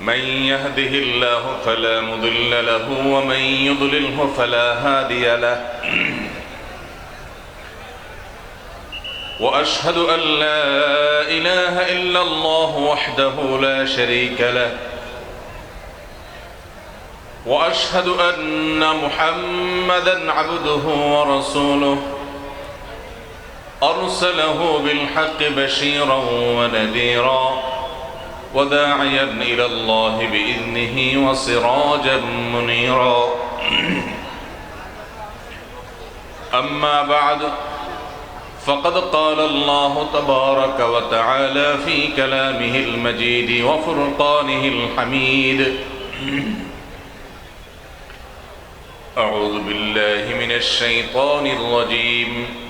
من يهده الله فلا مضل له ومن يضلله فلا هادي له وأشهد أن لا إله إلا الله وحده لا شريك له وأشهد أن محمدًا عبده ورسوله أرسله بالحق بشيرًا ونذيرًا وداعيًا إلى الله بإذنه وسراجًا منيرًا أما بعد فقد قال الله تبارك وتعالى في كلامه المجيد وفرقانه الحميد أعوذ بالله من الشيطان الرجيم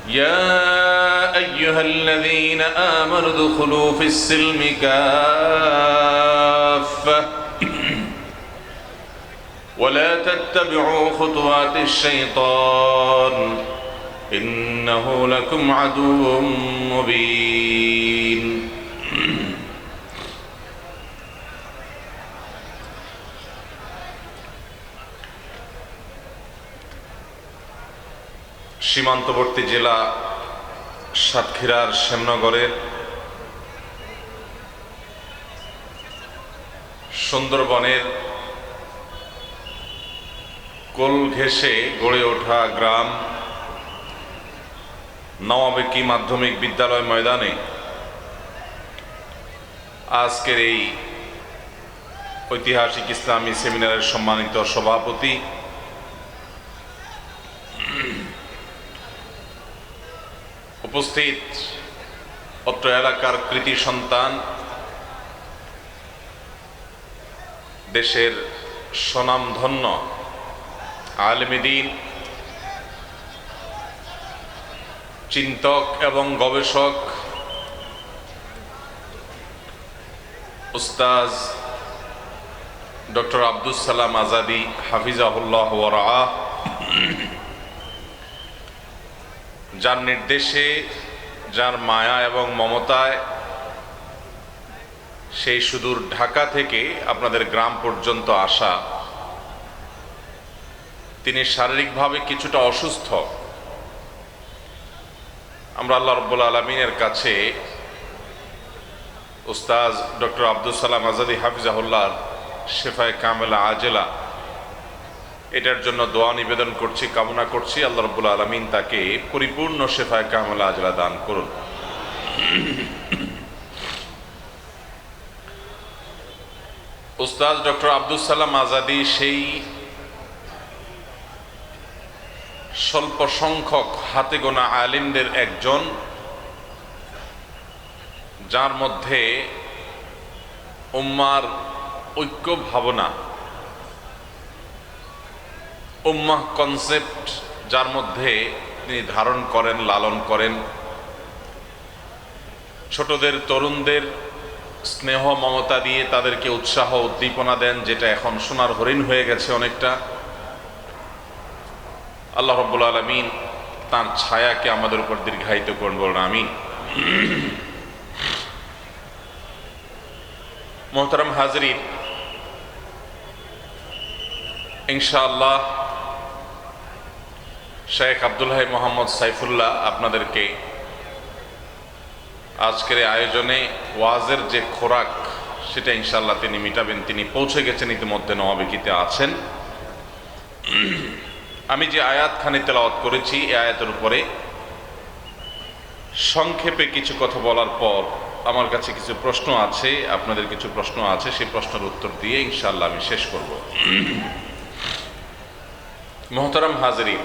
يا أيها الذين آمنوا ادخلوا في السلم كافة ولا تتبعوا خطوات الشيطان إنه لكم عدو مبين সীমান্তবর্তী জেলা সাতক্ষীরার শ্যামনগরের সুন্দরবনের কোল ঘেঁষে গড়ে ওঠা গ্রাম নওয়াবেকি মাধ্যমিক বিদ্যালয় ময়দানে আজকের এই ঐতিহাসিক ইসলামী সেমিনারের সম্মানিত সভাপতি উপস্থিত অত্র এলাকার কৃতি সন্তান দেশের স্বনামধন্য আলেম দ্বীন চিন্তক এবং গবেষক উস্তাজ ডক্টর আব্দুস সালাম আজাদী হাফিজাহুল্লাহ ওয়া রাআহ, যার নির্দেশে, যার মায়া এবং মমতায় সেই সুদূর ঢাকা থেকে আপনাদের গ্রাম পর্যন্ত আসা। তিনি শারীরিকভাবে কিছুটা অসুস্থ। আমরা আল্লাহ রাব্বুল আলামিনের কাছে উস্তাজ ডক্টর আব্দুস সালাম আজাদী হাফিজাহুল্লাহর শেফায়ে কামেলা আজেলা এটার জন্য দোয়া নিবেদন করছি, কামনা করছি আল্লাহ রাব্বুল আলামিন তাকে পরিপূর্ণ শেফায়ে কামেলা আজেলা দান করুন। উস্তাদ ডক্টর আব্দুস সালাম আজাদী সেই স্বল্প সংখ্যক হাতে গোনা আলিমদের একজন, যার মধ্যে উম্মার ঐক্য ভাবনা, উম্মাহ কনসেপ্ট যার মধ্যে তিনি ধারণ করেন, লালন করেন। ছোটদের, তরুণদের স্নেহ মমতা দিয়ে তাদেরকে উৎসাহ উদ্দীপনা দেন, যেটা এখন সোনার হরিণ হয়ে গেছে অনেকটা। আল্লাহ রাব্বুল আলামিন তার ছায়াকে আমাদের উপর দীর্ঘায়িত করুন, বলুন আমিন। মোহতারাম হাজরিন, ইনশাআল্লাহ শেখ আব্দুল হাই মোহাম্মদ সাইফুল্লাহ আপনাদেরকে আজকের আয়োজনে ওয়াজের যে খোরাক সেটা ইনশাআল্লাহ তিনি মিটাবেন। তিনি পৌঁছে গেছেন, ইতিমধ্যে নওয়াবেকিতে আছেন। আমি যে আয়াতখানি তেলাওয়াত করেছি এই আয়াতের উপরে সংক্ষেপে কিছু কথা বলার পর আমার কাছে কিছু প্রশ্ন আছে, আপনাদের কিছু প্রশ্ন আছে, সেই প্রশ্নের উত্তর দিয়ে ইনশাআল্লাহ আমি শেষ করব। মোহতারাম হাজরিন,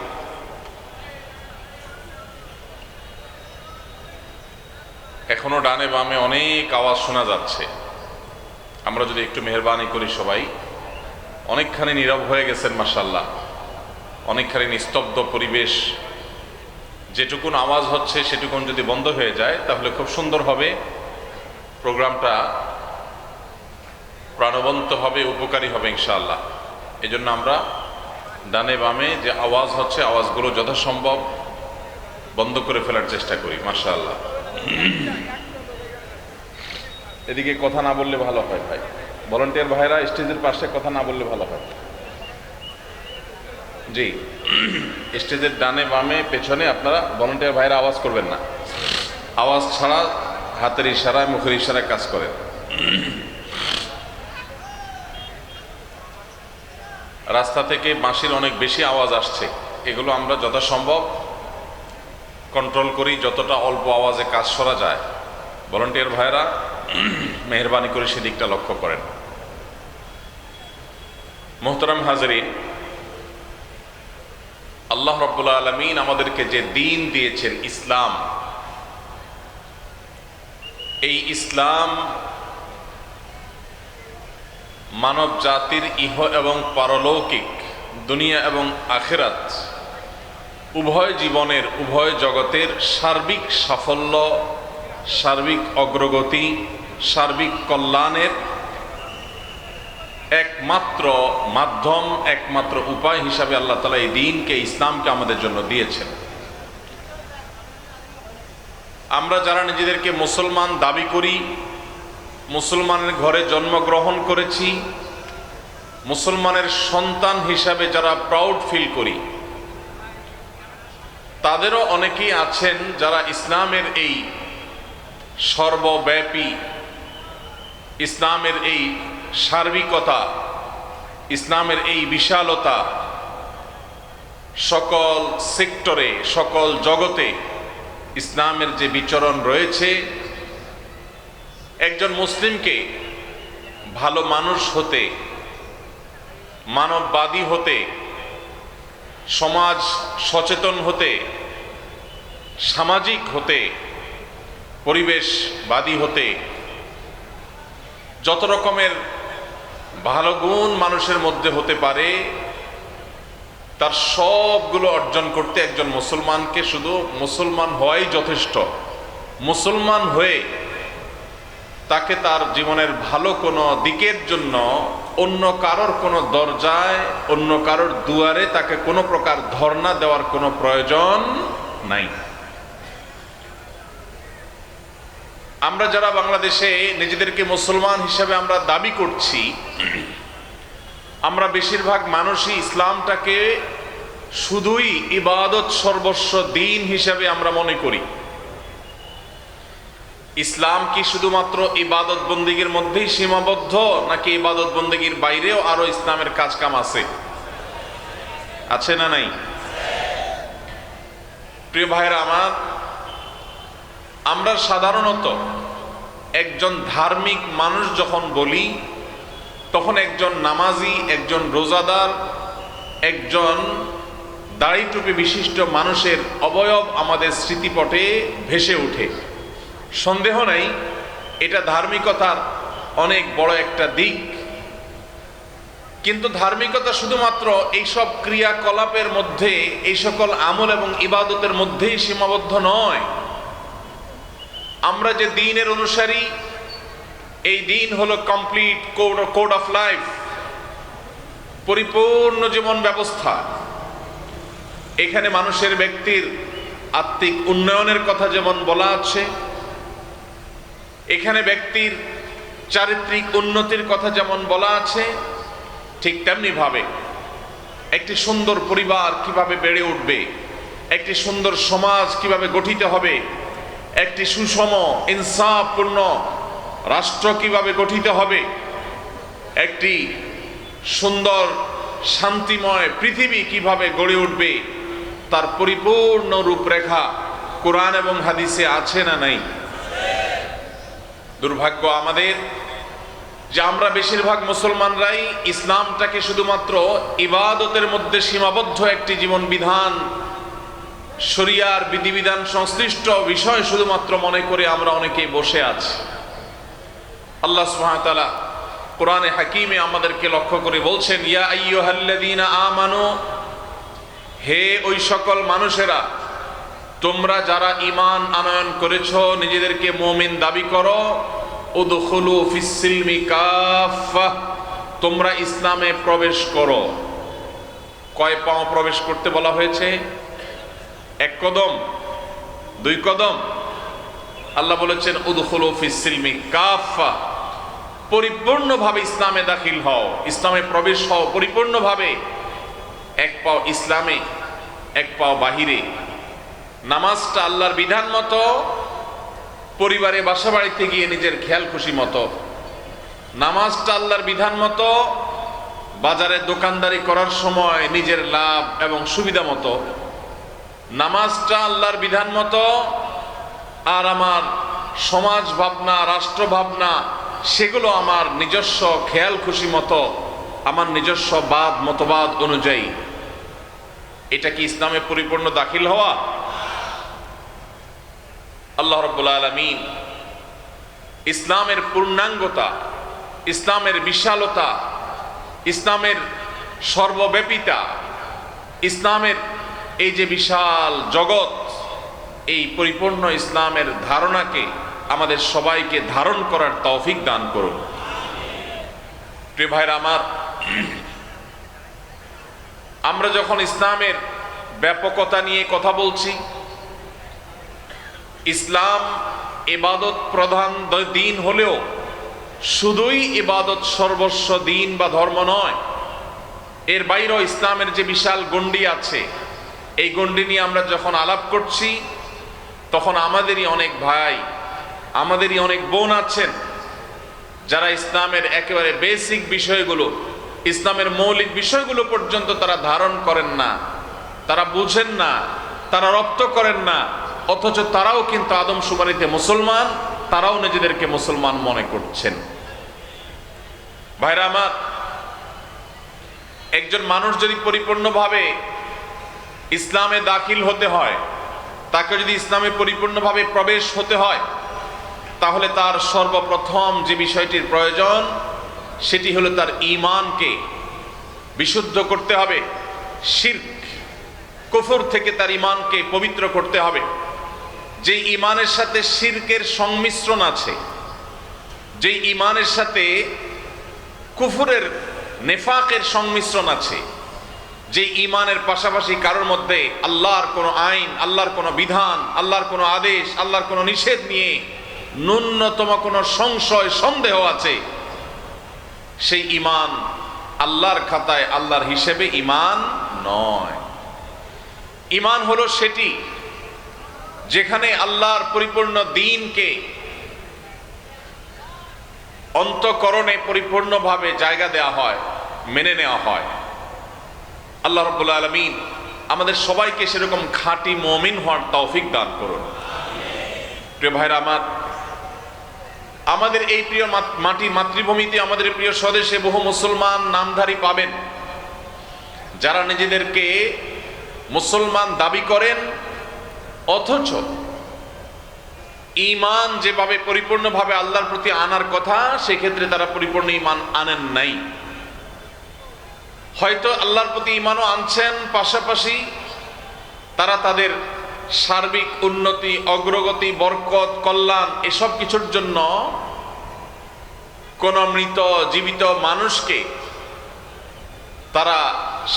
এখনো ডানে বামে অনেক আওয়াজ শোনা যাচ্ছে। আমরা যদি একটু মেহেরবানি করি, সবাই অনেকখানি নীরব হয়ে গেছেন মাশাআল্লাহ, অনেকখানি নিস্তব্ধ পরিবেশ। যেটুকুন আওয়াজ হচ্ছে সেটুকুন যদি বন্ধ হয়ে যায় তাহলে খুব সুন্দর হবে, প্রোগ্রামটা প্রাণবন্ত হবে, উপকারী হবে ইনশাআল্লাহ। এই জন্য আমরা ডানে বামে যে আওয়াজ হচ্ছে আওয়াজগুলো যথাসম্ভব বন্ধ করে ফেলার চেষ্টা করি। মাশাআল্লাহ। এদিকে কথা না বললে ভালো হয় ভাই, ভলান্টিয়ার ভাইরা স্টেজের পাশে কথা না বললে ভালো হয়। জি, স্টেজের ডানে বামে পেছনে আপনারা ভলান্টিয়ার ভাইরা আওয়াজ করবেন না, আওয়াজ ছাড়া হাতের ইশারায় মুখের ইশারায় কাজ করেন। রাস্তা থেকে বাঁশির অনেক বেশি আওয়াজ আসছে, এগুলো আমরা যথাসম্ভব কন্ট্রোল করি, যতটা অল্প আওয়াজে কাজ করা যায়। ভলান্টিয়ার ভাইরা মেহেরবানি করে সেদিকটা লক্ষ্য করেন। মোহতারাম হাজরিন, আল্লাহ রাব্বুল আলামিন আমাদেরকে যে দ্বীন দিয়েছেন ইসলাম, এই ইসলাম মানব জাতির ইহ এবং পারলৌকিক, দুনিয়া এবং আখিরাত উভয় জীবনের, উভয় জগতের সার্বিক সাফল্য, সার্বিক অগ্রগতি, সার্বিক কল্যাণের একমাত্র মাধ্যম, একমাত্র উপায় হিসাবে আল্লাহ তাআলা এই দ্বীনকে, ইসলামকে আমাদের জন্য দিয়েছেন। আমরা যারা নিজেদেরকে মুসলমান দাবি করি, মুসলমানের ঘরে জন্মগ্রহণ করেছি, মুসলমানের সন্তান হিসাবে যারা প্রাউড ফিল করি, তাদেরও অনেকেই আছেন যারা ইসলামের এই সর্বব্যাপী, ইসলামের এই সার্বিকতা, ইসলামের এই বিশালতা, সকল সেক্টরে, সকল জগতে ইসলামের যে বিচরণ রয়েছে, একজন মুসলিমকে ভালো মানুষ হতে, মানববাদী হতে, সমাজ সচেতন হতে, সামাজিক হতে, পরিবেশবাদী হতে, যত রকমের ভালো গুণ মানুষের মধ্যে হতে পারে, তার সবগুলো অর্জন করতে একজন মুসলমানকে শুধু মুসলমান হওয়াই যথেষ্ট। মুসলমান হয়ে তাকে তার জীবনের ভালো কোনো দিকের জন্য অন্য কারোর কোনো দরজায়, অন্য কারোর দুয়ারে তাকে কোনো প্রকার ধর্ণা দেওয়ার কোনো প্রয়োজন নাই। আমরা যারা বাংলাদেশে নিজেদেরকে মুসলমান হিসেবে আমরা দাবি করছি, আমরা বেশিরভাগ মানুষই ইসলামটাকে শুধুই ইবাদত সর্বস্ব দ্বীন হিসেবে আমরা মনে করি। ইসলাম কি শুধুমাত্র ইবাদত বন্দেগীর মধ্যেই সীমাবদ্ধ, নাকি ইবাদত বন্দেগীর বাইরেও আরো ইসলামের কাজ কাম আছে? আছে না নাই? প্রিয় ভাইরা আমার, আমরা সাধারণত একজন ধার্মিক মানুষ যখন বলি, তখন একজন নামাজি, একজন রোজাদার, একজন দাড়ি টুপি বিশিষ্ট মানুষের অবয়ব আমাদের স্মৃতিপটে ভেসে ওঠে। সন্দেহ নাই, এটা ধার্মিকতার অনেক বড় একটা দিক। কিন্তু ধার্মিকতা শুধুমাত্র এইসব ক্রিয়াকলাপের মধ্যে, এই সকল আমল এবং ইবাদতের মধ্যেই সীমাবদ্ধ নয়। আমরা যে দ্বীনের অনুসারী, এই দ্বীন হলো কমপ্লিট কোড অফ লাইফ, পরিপূর্ণ জীবন ব্যবস্থা। এখানে মানুষের ব্যক্তির আত্মিক উন্নয়নের কথা যেমন বলা আছে, এখানে ব্যক্তির চারিত্রিক উন্নতির কথা যেমন বলা আছে, ঠিক তেমনি ভাবে একটি সুন্দর পরিবার কিভাবে বেড়ে উঠবে, একটি সুন্দর সমাজ কিভাবে গঠিত হবে, একটি সুষম ইনসাফপূর্ণ রাষ্ট্র কিভাবে গঠিত হবে, একটি সুন্দর শান্তিময় পৃথিবী কিভাবে গড়ে উঠবে, তার পরিপূর্ণ রূপরেখা কোরআন এবং হাদিসে আছে না নাই? দুর্ভাগ্য আমাদের যে আমরা বেশিরভাগ মুসলমানরাই ইসলামটাকে শুধুমাত্র ইবাদতের মধ্যে সীমাবদ্ধ একটি জীবন বিধান, শরিয়ার বিধিবিধান সংশ্লিষ্ট বিষয় শুধুমাত্র মনে করে আমরা অনেকেই বসে আছি। আল্লাহ সুবহানাহু ওয়া তাআলা কোরআনে হাকিমে আমাদেরকে লক্ষ্য করে বলছেন, ইয়া আইয়ুহাল্লাযীনা আমানু, হে ওই সকল মানুষেরা, তোমরা যারা ঈমান আনয়ন করেছো, নিজেদেরকে মুমিন দাবি করো, উদখুলু ফিস-সিলমি কাফা, তোমরা ইসলামে প্রবেশ করো। কয় পাও প্রবেশ করতে বলা হয়েছে? এক কদম, দুই কদম? আল্লাহ বলেছেন উদখুলু ফিস সিলমি কাফা, পরিপূর্ণভাবে ইসলামে দাখিল হও, ইসলামে প্রবেশ হও পরিপূর্ণভাবে। এক পাও ইসলামে, এক পাও বাহিরে। নামাজটা আল্লাহর বিধান মতো, পরিবারে বাসা বাড়িতে গিয়ে নিজের খেয়াল খুশি মতো। নামাজটা আল্লাহর বিধান মতো, বাজারে দোকানদারি করার সময় নিজের লাভ এবং সুবিধা মতো। নামাজটা আল্লাহর বিধান মতো, আর আমার সমাজ ভাবনা, রাষ্ট্র ভাবনা, সেগুলো আমার নিজস্ব খেয়াল খুশি মতো, আমার নিজস্ব মতবাদ অনুযায়ী। এটা কি ইসলামে পরিপূর্ণ দাখিল হওয়া? আল্লাহ রাব্বুল আলামিন ইসলামের পূর্ণাঙ্গতা, ইসলামের বিশালতা, ইসলামের সর্বব্যাপিতা, ইসলামের এই যে বিশাল জগৎ, এই পরিপূর্ণ ইসলামের ধারণাকে আমাদের সবাইকে ধারণ করার তৌফিক দান করুন। প্রিয় ভাইরা আমার, আমরা যখন ইসলামের ব্যাপকতা নিয়ে কথা বলছি, ইসলাম ইবাদত প্রধান দিন হলেও শুধুই ইবাদত সর্বস্ব দিন বা ধর্ম নয়, এর বাইরেও ইসলামের যে বিশাল গণ্ডি আছে, এই গণ্ডি নিয়ে আমরা যখন আলাপ করছি, তখন আমাদেরই অনেক ভাই, আমাদেরই অনেক বোন আছেন যারা ইসলামের একেবারে বেসিক বিষয়গুলো, ইসলামের মৌলিক বিষয়গুলো পর্যন্ত তারা ধারণ করেন না, তারা বুঝেন না, তারা রপ্ত করেন না, অথচ তারাও কিন্তু আদমশুমারিতে মুসলমান, তারাও নিজেদেরকে মুসলমান মনে করছেন। ভাইরা আমার, একজন মানুষ যদি পরিপূর্ণভাবে ইসলামে দাখিল হতে হয়, তাকে যদি ইসলামে পরিপূর্ণভাবে প্রবেশ হতে হয়, তাহলে তার সর্বপ্রথম যে বিষয়টির প্রয়োজন, সেটি হলো তার ঈমানকে বিশুদ্ধ করতে হবে। শিরক, কুফর থেকে তার ঈমানকে পবিত্র করতে হবে। যে ঈমানের সাথে শিরকের সংমিশ্রণ আছে, যে ঈমানের সাথে কুফরের, নেফাকের সংমিশ্রণ আছে, যে ঈমানের পাশাপাশি কারোর মধ্যে আল্লাহর কোনো আইন, আল্লাহর কোনো বিধান, আল্লাহর কোনো আদেশ, আল্লাহর কোনো নিষেধ নিয়ে ন্যূনতম কোনো সংশয়, সন্দেহ আছে, সেই ঈমান আল্লাহর খাতায়, আল্লাহর হিসেবে ঈমান নয়। ঈমান হলো সেটি যেখানে আল্লাহর পরিপূর্ণ দ্বীনকে অন্তঃকরণে পরিপূর্ণভাবে জায়গা দেওয়া হয়, মেনে নেওয়া হয়। আল্লাহ রাব্বুল আলামিন আমাদের সবাইকে সেরকম খাঁটি মুমিন হওয়ার তৌফিক দান করুন। প্রিয় ভাইরা আমার, আমাদের এই প্রিয় মাটি, মাতৃভূমিতে, আমাদের প্রিয় স্বদেশে বহু মুসলমান নামধারী পাবেন, যারা নিজেদেরকে মুসলমান দাবি করেন, অথচ ঈমান যেভাবে পরিপূর্ণভাবে আল্লাহর প্রতি আনার কথা, সেক্ষেত্রে তারা পরিপূর্ণ ঈমান আনেন নাই। হয়তো আল্লাহর প্রতি ঈমানও আনছেন, পাশাপাশি তারা তাদের সার্বিক উন্নতি, অগ্রগতি, বরকত, কল্যাণ, এসব কিছুর জন্য কোন মৃত জীবিত মানুষকে তারা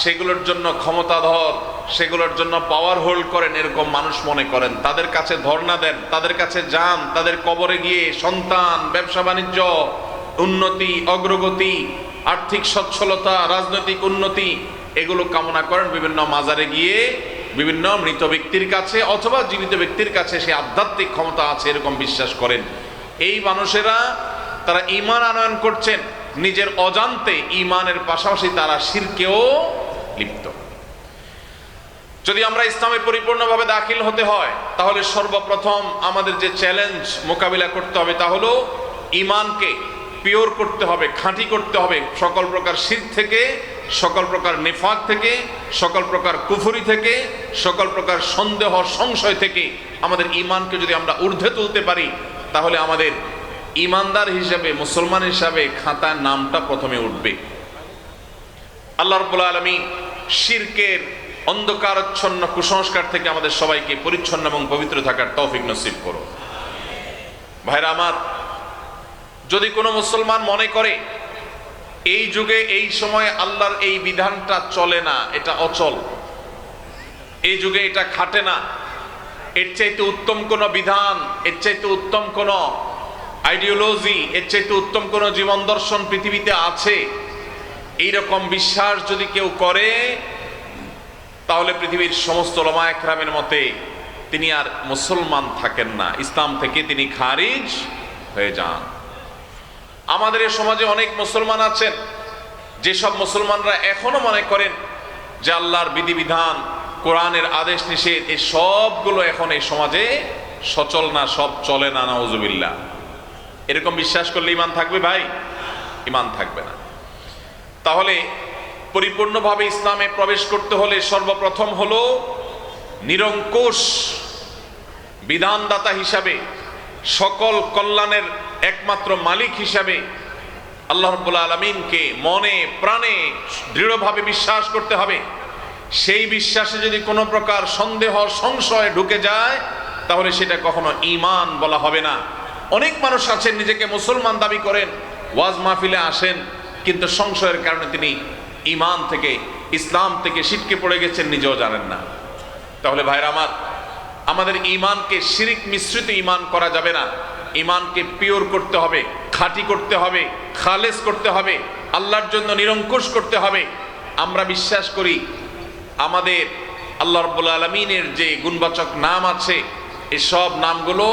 সেগুলোর জন্য ক্ষমতাধর, সেগুলোর জন্য পাওয়ার হোল্ড করেন, এরকম মানুষ মনে করেন। তাদের কাছে ধর্ণা দেন, তাদের কাছে যান, তাদের কবরে গিয়ে সন্তান, ব্যবসা বাণিজ্য, উন্নতি, অগ্রগতি, আর্থিক সচ্ছলতা, রাজনৈতিক উন্নতি, এগুলো কামনা করেন। বিভিন্ন মাজারে গিয়ে বিভিন্ন মৃত ব্যক্তির কাছে অথবা জীবিত ব্যক্তির কাছে সে আধ্যাত্মিক ক্ষমতা আছে, এরকম বিশ্বাস করেন। এই মানুষেরা তারা ঈমান আনয়ন করছেন, নিজের অজান্তে ঈমানের পাশাপাশি তারা শিরকেও লিপ্ত। যদি আমরা ইসলামে পরিপূর্ণভাবে দাখিল হতে হয়, তাহলে সর্বপ্রথম আমাদের যে চ্যালেঞ্জ মোকাবিলা করতে হবে, তা হলো ঈমানকে পিওর করতে হবে, খাঁটি করতে হবে, সকল প্রকার শিরক থেকে, সকল প্রকার নিফাক থেকে, সকল প্রকার কুফরি থেকে, সকল প্রকার সন্দেহ, সংশয় থেকে আমাদের ঈমানকে যদি আমরা ঊর্ধ্বে তুলতে পারি, তাহলে আমাদের ঈমানদার হিসেবে, মুসলমান হিসাবে খাতার নামটা প্রথমে উঠবে। আল্লাহ রাব্বুল আলামিন শিরকের অন্ধকারাচ্ছন্ন কুসংস্কার থেকে আমাদের সবাইকে পরিচ্ছন্ন এবং পবিত্র থাকার তৌফিক নসিব করো। ভাইরা আমার, যদি কোনো মুসলমান মনে করে এই যুগে, এই সময়ে আল্লাহর এই বিধানটা চলে না, এটা অচল, এই যুগে এটা খাটে না, এর চাইতে উত্তম কোন বিধান, এর চাইতে উত্তম কোন আইডিওলজি, এর চাইতে উত্তম কোন জীবন দর্শন পৃথিবীতে আছে? এইরকম বিশ্বাস যদি কেউ করে তাহলে পৃথিবীর সমস্ত উলামা একরামের মতে তিনি আর মুসলমান থাকেন না, ইসলাম থেকে তিনি খারিজ হয়ে যান। আমাদের এই সমাজে অনেক মুসলমান আছেন যেসব মুসলমানরা এখনো মনে করেন যে আল্লাহর বিধিবিধান, কোরআনের আদেশ নিষেধ এই সবগুলো এখন এই সমাজে সচল না, সব চলে না, নাউজুবিল্লাহ। এরকম বিশ্বাস করলে ঈমান থাকবে ভাই? ঈমান থাকবে না। তাহলে পরিপূর্ণভাবে ইসলামে প্রবেশ করতে হলে সর্বপ্রথম হলো নিরঙ্কুশ বিধানদাতা হিসাবে, সকল কল্যাণের একমাত্র মালিক হিসাবে আল্লাহ রাব্বুল আলামিনকে মনে প্রাণে দৃঢ়ভাবে বিশ্বাস করতে হবে। সেই বিশ্বাসে যদি কোনো প্রকার সন্দেহ সংশয় ঢুকে যায় তাহলে সেটা কখনো ঈমান বলা হবে না। অনেক মানুষ আছেন নিজেকে মুসলমান দাবি করেন, ওয়াজ মাহফিলে আসেন, কিন্তু সংশয়ের কারণে তিনি ঈমান থেকে, ইসলাম থেকে ছিটকে পড়ে গেছেন, নিজেও জানেন না। তাহলে ভাইরা আমার, আমাদের ঈমানকে শিরিক মিশ্রিত ঈমান করা যাবে না। ঈমানকে পিওর করতে হবে, খাঁটি করতে হবে, খালেস করতে হবে, আল্লাহর জন্য নিরঙ্কুশ করতে হবে। আমরা বিশ্বাস করি আমাদের আল্লাহ রাব্বুল আলামিনের যে গুণবাচক নাম আছে এই সব নামগুলো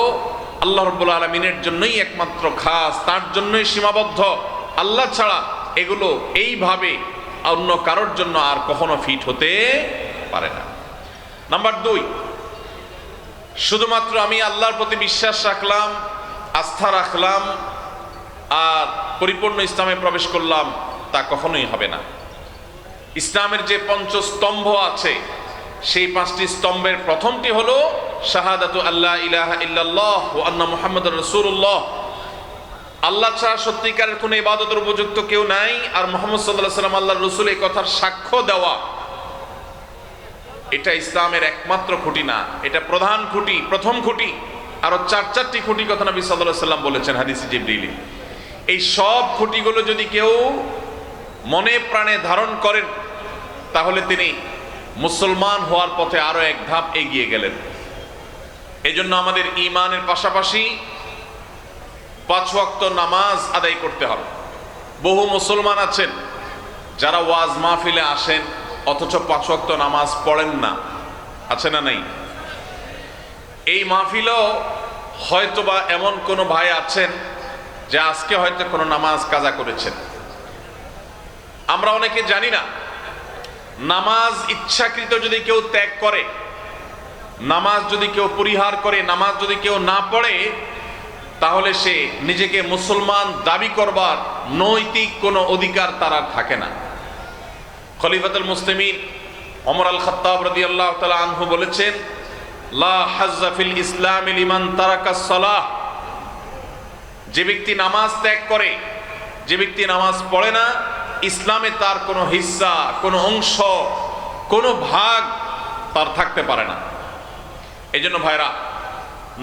আল্লাহ রাব্বুল আলামিনের জন্যই একমাত্র খাস, তার জন্যই সীমাবদ্ধ। আল্লাহ ছাড়া এগুলো এইভাবে অন্য কারোর জন্য আর কখনো ফিট হতে পারে না। নাম্বার 2, শুধুমাত্র আমি আল্লাহর প্রতি বিশ্বাস রাখলাম, আস্থা রাখলাম আর পরিপূর্ণ ইসলামে প্রবেশ করলাম, তা কখনোই হবে না। ইসলামের যে পঞ্চস্তম্ভ আছে সেই 5টি স্তম্ভের প্রথমটি হলো শাহাদাতু আল্লাহ ইলাহা ইল্লাল্লাহ ওয়া আন্না মুহাম্মাদুর রাসূলুল্লাহ। আল্লাহ ছাড়া সত্যিকারের কোনো ইবাদতের উপযুক্ত কেউ নাই, আর মুহাম্মদ সাল্লাল্লাহু আলাইহি ওয়াসাল্লাম আল্লাহর রাসূল, এই কথার সাক্ষ্য দেওয়া, এটা ইসলামের একমাত্র খুঁটি না, এটা প্রধান খুঁটি, প্রথম খুঁটি। আরো 4টি খুঁটি কথা নবী সাল্লাল্লাহু আলাইহি ওয়াসাল্লাম বলেছেন হাদিসে জিবরিলে। এই সব খুঁটিগুলো যদি কেউ মনে প্রাণে ধারণ করেন তাহলে তিনি মুসলমান হওয়ার পথে আরো এক ধাপ এগিয়ে গেলেন। এজন্য আমাদের ঈমানের পাশাপাশি 5 ওয়াক্ত নামাজ আদায় করতে হবে। বহু মুসলমান আছেন যারা ওয়াজ মাহফিলে আসেন অথচ 5 ওয়াক্ত নামাজ পড়েন না, আছে না নাই? এই মাহফিলেও হয়তোবা এমন কোনো ভাই আছেন যে আজকে হয়তো কোনো নামাজ কাজা করেছেন। আমরা অনেকে জানি না, নামাজ ইচ্ছাকৃত যদি কেউ ত্যাগ করে, নামাজ যদি কেউ পরিহার করে, নামাজ যদি কেউ না পড়ে, তাহলে সে নিজেকে মুসলমান দাবি করবার নৈতিক কোনো অধিকার তার আর থাকে না। খলিফাতুল মুসলিমিন ওমর আল খাত্তাব রাদিয়াল্লাহু তাআলা আনহু বলেছেন, লা হাজ্জা ফিল ইসলামি লিমান তারাকাস সালাহ। যে ব্যক্তি নামাজ ত্যাগ করে, যে ব্যক্তি নামাজ পড়ে না, ইসলামে তার কোনো হিস্সা, কোনো অংশ, কোনো ভাগ তার থাকতে পারে না। এই জন্য ভাইরা,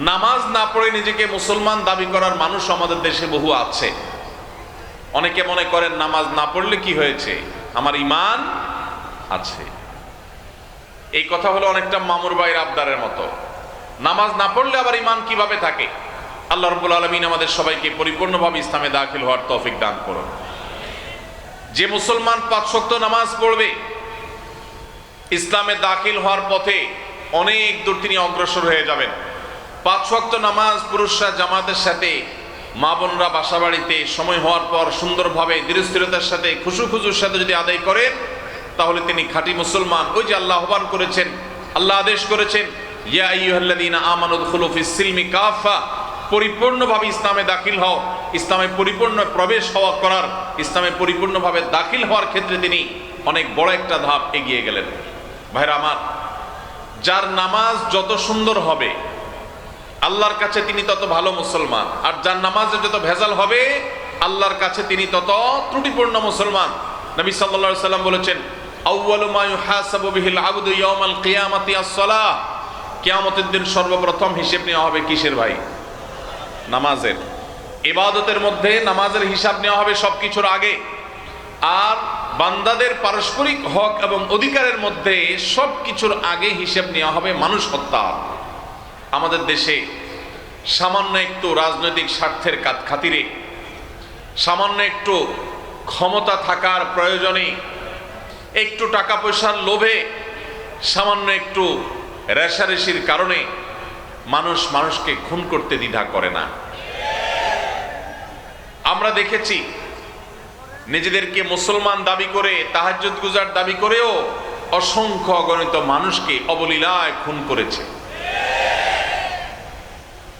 নামাজ না পড়ে নিজেকে মুসলমান দাবি করার মানুষ আমাদের দেশে বহু আছে। অনেকে মনে করেন নামাজ না পড়লে কি হয়েছে, আমার ঈমান আছে। এই কথা হলো অনেকটা মামুর ভাইয়ের আবদারের মতো। নামাজ না পড়লে আবার ঈমান কিভাবে থাকে? আল্লাহ রাব্বুল আলামিন আমাদের সবাইকে পরিপূর্ণভাবে ইসলামে দাখিল হওয়ার তৌফিক দান করুন। যে মুসলমান 5 ওয়াক্ত নামাজ পড়বে, ইসলামে দাখিল হওয়ার পথে অনেক দূর তিনি অগ্রসর হয়ে যাবেন। 5 ওয়াক্ত নামাজ পুরুষরা জামাতের সাথে, মা বোনরা বাসা বাড়িতে সময় হওয়ার পর সুন্দরভাবে ধীরস্থিরতার সাথে, খুশুর সাথে যদি আদায় করেন তাহলে তিনি খাঁটি মুসলমান। ওই যে আল্লাহ আহ্বান করেছেন, আল্লাহ আদেশ করেছেন, ইয়া আইয়ুহাল্লাযীনা আমানু দুখুলু ফিস সিলমি কাফা, পরিপূর্ণভাবে ইসলামে দাখিল হও। ইসলামে পরিপূর্ণ প্রবেশ হওয়া করার, ইসলামে পরিপূর্ণভাবে দাখিল হওয়ার ক্ষেত্রে তিনি অনেক বড় একটা ধাপ এগিয়ে গেলেন। ভাইরা আমার, যার নামাজ যত সুন্দর হবে আল্লাহর কাছে তিনি তত ভালো মুসলমান, আর যার নামাজে যত ভেজাল হবে আল্লাহর কাছে তিনি তত ত্রুটিপূর্ণ মুসলমান। নবী সাল্লাল্লাহু আলাইহি ওয়াসাল্লাম বলেছেন, আউয়ালু মা ইউহাসাবু বিহিল আবদু ইয়াউমাল কিয়ামাতি আস-সালাহ। কিয়ামতের দিন সর্বপ্রথম হিসাব নেওয়া হবে কিসের ভাই? নামাজের। ইবাদতের মধ্যে নামাজের হিসাব নেওয়া হবে সবকিছুর আগে, আর বান্দাদের পারস্পরিক হক এবং অধিকারের মধ্যে সবকিছুর আগে হিসাব নেওয়া হবে মানুষ হত্যা। আমাদের দেশে সামান্য একটু রাজনৈতিক স্বার্থের খাতিরে, সামান্য একটু ক্ষমতা থাকার প্রয়োজনে, একটু টাকা পয়সার লোভে, সামান্য একটু রেষারেষির কারণে মানুষ মানুষকে খুন করতে দ্বিধা করে না। আমরা দেখেছি নিজেদেরকে মুসলমান দাবি করে, তাহাজ্জুদ গুজার দাবি করেও অসংখ্য অগণিত মানুষকে অবলীলায় খুন করেছে।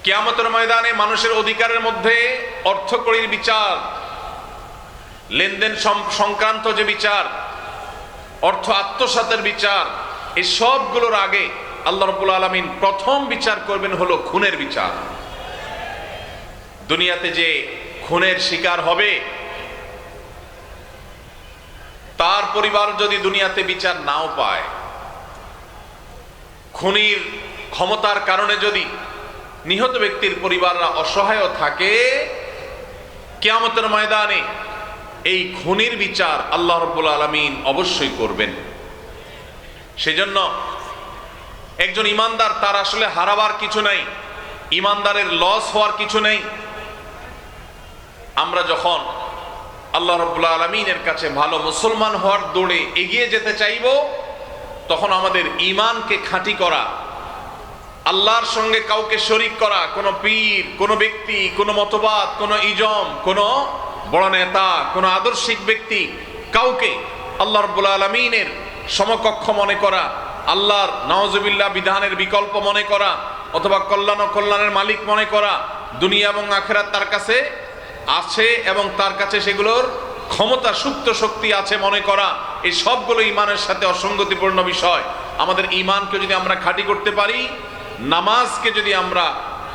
কিয়ামতের ময়দানে মানুষের অধিকারের মধ্যে অর্থকড়ির বিচার, লেনদেন সংক্রান্ত যে বিচার, অর্থ আত্মসাতের বিচার, এই সবগুলোর আগে আল্লাহ রাব্বুল আলামিন প্রথম বিচার করবেন হলো খুনের বিচার। দুনিয়াতে যে খুনের শিকার হবে তার পরিবার যদি দুনিয়াতে বিচার নাও পায়, খুনির ক্ষমতার কারণে যদি নিহত ব্যক্তির পরিবাররা অসহায় থাকে, কিয়ামতের ময়দানে এই খুনির বিচার আল্লাহ রাব্বুল আলামিন অবশ্যই করবেন। সেজন্য একজন ইমানদার, তার আসলে হারাবার কিছু নাই, ইমানদারের লস হওয়ার কিছু নেই। আমরা যখন আল্লাহ রাব্বুল আলামিনের কাছে ভালো মুসলমান হওয়ার দৌড়ে এগিয়ে যেতে চাইব, তখন আমাদের ঈমানকে খাঁটি করা, আল্লাহর সঙ্গে কাউকে শরীক করা, কোনো পীর, কোনো ব্যক্তি, কোনো মতবাদ, কোনো ইজম, কোনো বড় নেতা, কোনো আদর্শিক ব্যক্তি, কাউকে আল্লাহ রাব্বুল আলামিনের সমকক্ষ মনে করা, আল্লাহর নাউজুবিল্লাহ বিধানের বিকল্প মনে করা, অথবা কল্যাণ ও কল্যাণের মালিক মনে করা, দুনিয়া এবং আখিরাত তার কাছে আছে এবং তার কাছে সেগুলোর ক্ষমতা, সুপ্ত শক্তি আছে মনে করা, এই সবগুলো ঈমানের সাথে অসঙ্গতিপূর্ণ বিষয়। আমাদের ঈমানকে যদি আমরা খাঁটি করতে পারি, নামাজকে যদি আমরা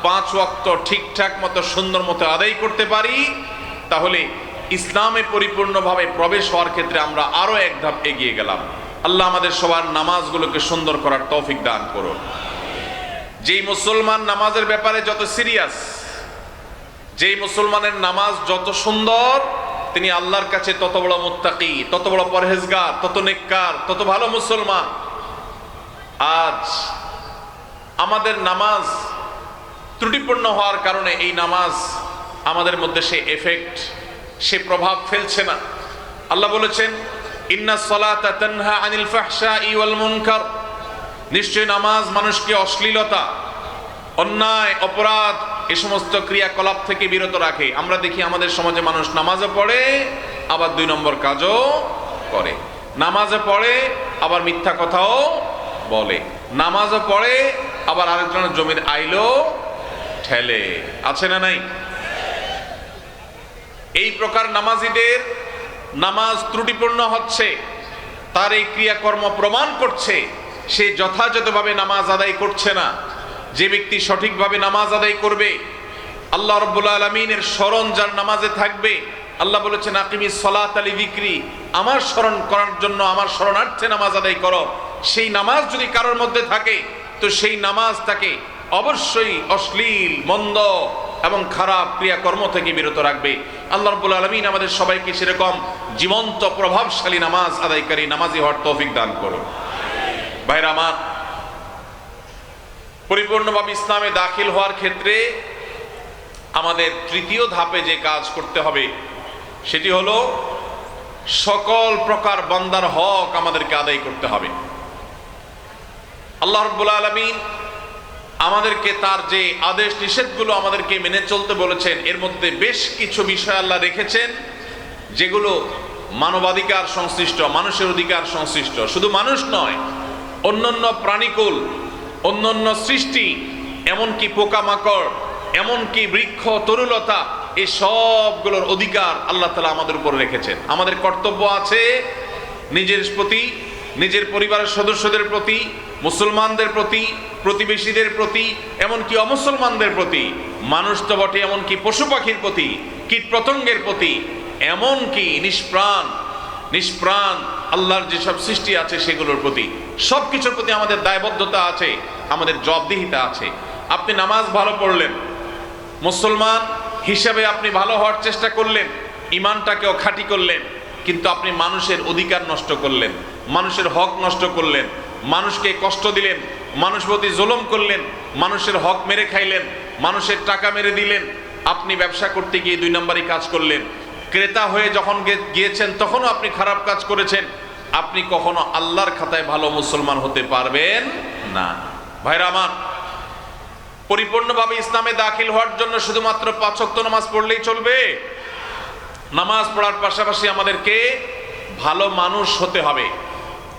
5 ওয়াক্ত ঠিকঠাক মতো সুন্দর মতো আদায় করতে পারি, তাহলে ইসলামে পরিপূর্ণভাবে প্রবেশ হওয়ার ক্ষেত্রে আমরা আরো এক ধাপ এগিয়ে গেলাম। আল্লাহ আমাদের সবার নামাজগুলোকে সুন্দর করার তৌফিক দান করুন। যেই মুসলমান নামাজের ব্যাপারে যত সিরিয়াস, যেই মুসলমানের নামাজ যত সুন্দর, তিনি আল্লাহর কাছে তত বড় মুত্তাকি, তত বড় পরহেজগার, তত নেককার, তত ভালো মুসলমান। আজ আমাদের নামাজ ত্রুটিপূর্ণ হওয়ার কারণে এই নামাজ আমাদের মধ্যে সে এফেক্ট, সে প্রভাব ফেলছে না। আল্লাহ বলেছেন, ইন্নাস সালাতা তানহা আনিল ফাহশাই ওয়াল মুনকার, নিশ্চয় নামাজ মানুষকে অশ্লীলতা, অন্যায়, অপরাধ, এই সমস্ত ক্রিয়াকলাপ থেকে বিরত রাখে। আমরা দেখি আমাদের সমাজে মানুষ নামাজও পড়ে, আবার 2 নম্বর কাজও করে, নামাজে পড়ে আবার মিথ্যা কথাও বলে, নামাজও পড়ে আবার আরেকজনের জমির আইলো ঠেলে, আছে না নাই? এই প্রকার নামাজীদের নামাজ ত্রুটিপূর্ণ হচ্ছে, তার এই ক্রিয়াকর্ম প্রমাণ করছে সে যথাযথভাবে নামাজ আদায় করছে না। যে ব্যক্তি সঠিকভাবে নামাজ আদায় করবে, আল্লাহ রাব্বুল আলামিনের স্মরণ যার নামাজে থাকবে, আল্লাহ বলেছেন আকিমিস সালাতা লিযিকরি, আমার স্মরণ করার জন্য, আমার শরণার্থে নামাজ আদায় করো। সেই নামাজ যদি কারোর মধ্যে থাকে, তো সেই নামাজ তাকে অবশ্যই অশ্লীল, মন্দ এবং খারাপ ক্রিয়াকর্ম থেকে বিরত রাখবে। আল্লাহ রাব্বুল আলামিন আমাদের সবাইকে সেরকম জীবন্ত প্রভাবশালী নামাজ আদায়কারী নামাজি হওয়ার তৌফিক দান করুন। ভাইরা আমার, পরিপূর্ণভাবে ইসলামে দাখিল হওয়ার ক্ষেত্রে আমাদের তৃতীয় ধাপে যে কাজ করতে হবে, সেটি হলো সকল প্রকার বান্দার হক আমাদেরকে আদায় করতে হবে। আল্লাহ রাব্বুল আলামিন আমাদেরকে তার যে আদেশ নিষেধগুলো আমাদেরকে মেনে চলতে বলেছেন, এর মধ্যে বেশ কিছু বিষয় আল্লাহ রেখেছেন যেগুলো মানবাধিকার সংশ্লিষ্ট, মানুষের অধিকার সংশ্লিষ্ট। শুধু মানুষ নয়, অন্যান্য প্রাণীকুল, অন্যান্য সৃষ্টি, এমনকি পোকামাকড়, এমনকি বৃক্ষ, তরুলতা, এই সবগুলোর অধিকার আল্লাহ তাআলা আমাদের উপর রেখেছেন। আমাদের কর্তব্য আছে নিজের প্রতি, নিজের পরিবারের সদস্যদের প্রতি, মুসলমানদের প্রতি, প্রতিবেশীদের প্রতি, এমনকি অমুসলমানদের প্রতি, মানুষ তো বটে, এমনকি পশু পাখির প্রতি, কীট পতঙ্গের প্রতি, এমনকি নিষ্প্রাণ আল্লাহর যেসব সৃষ্টি আছে সেগুলোর প্রতি, সব কিছুর প্রতি আমাদের দায়বদ্ধতা আছে, আমাদের জবাবদিহিতা আছে। আপনি নামাজ ভালো পড়লেন, মুসলমান হিসাবে আপনি ভালো হওয়ার চেষ্টা করলেন, ঈমানটাকেও খাঁটি করলেন, কিন্তু আপনি মানুষের অধিকার নষ্ট করলেন, মানুষের হক নষ্ট করলেন, মানুষকে কষ্ট দিলেন, মানুষ প্রতি জুলুম করলেন, মানুষের হক মেরে খাইলেন, মানুষের টাকা মেরে দিলেন। আপনি ব্যবসা করতে গিয়ে 2 নম্বরই কাজ করলেন। ক্রেতা হয়ে যখন গিয়েছেন তখনও আপনি খারাপ কাজ করেছেন। আপনি কখনো আল্লাহর খাতায় ভালো মুসলমান হতে পারবেন না। ভাইরা আমার, পরিপূর্ণভাবে ইসলামে দাখিল হওয়ার জন্য শুধুমাত্র 5 ওয়াক্ত নামাজ পড়লেই চলবে? নামাজ পড়ার পাশাপাশি আমাদেরকে ভালো মানুষ হতে হবে।